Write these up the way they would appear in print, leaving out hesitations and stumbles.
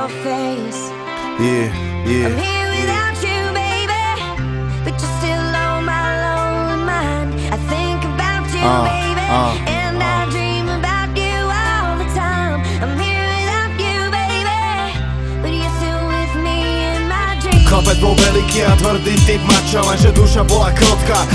your face. Yeah, yeah. I'm here without you, baby, but you're still on my lonely mind. I think about you, baby, and I dream about you all the time. I'm here without you, baby, but you're still with me in my dreams. Chlapec bol veľký a tvrdý typ mača, lenže duša bola krotká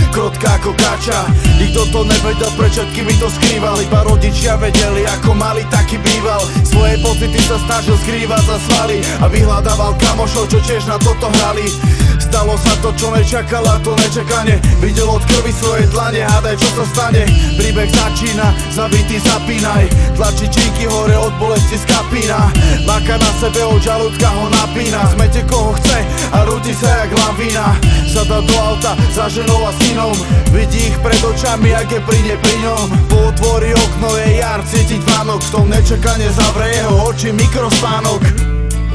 ako kača. Nikto to nevedel, pred všetkými to skrýval, iba rodičia vedeli, ako malý taký býval. Svoje pocity sa snažil skrývať za svaly a vyhľadával kamošov, čo tiež na toto hrali. Stalo sa to, čo nečakala, to nečakanie. Videl od krvi svoje dlane, hádaj, čo sa stane. Príbeh začína, zabitý zapínaj, tlačí činky hore od bolesti z kapína. Máka na sebe, od žalúdka ho napína, smete koho chce a rúti sa jak lavína. Sadá do auta za ženou a synom, vidí ich pred očami, ak je príde pri ňom. Potvorí okno, je jar, cítiť Vánok, v tom nečakane zavre jeho oči mikrospánok.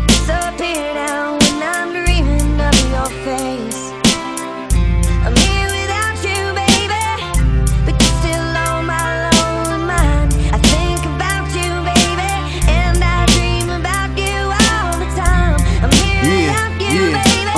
Disappear now when I'm dreaming of your face. I'm here without you, baby, but you're still on my lonely mind. I think about you, baby, and I dream about you all the time. I'm here without you, baby,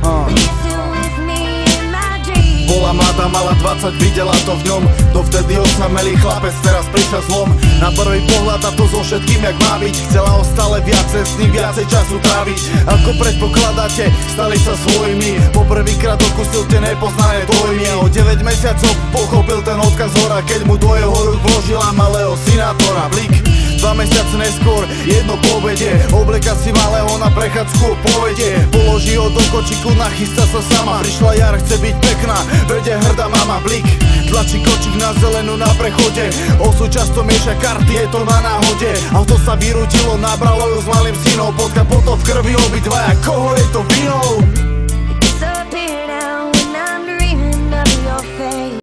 but you're still with me in my dreams. Bola mladá, mala 20, videla to v ňom. Dovtedy osamelý chlapec, teraz prišiel zlom. Na prvý pohľad a to so všetkým jak má byť. Chcela ho stále viacej, s ním viacej času tráviť. Ako predpokladáte, stali sa svojimi. Poprvýkrát okusil tie nepoznané dojmy. A o 9 mesiacov pochopil ten odkaz hora, keď mu do jeho rúk vložila malého synátora. Blik, 2 mesiace neskôr, jedno po obede, obleka si malého na prechádzku, povedie. Položí ho do kočiku, nachystá sa sama. Prišla jar, chce byť pekná, vede hrdá mama. Blik, tlačí kočík na zelenú na prechode. Osud často mieša karty, je to na náhode. Auto sa vyrútilo, nabralo ju s malým synom. Potka potom v krvi obidvaja, koho je to vinou?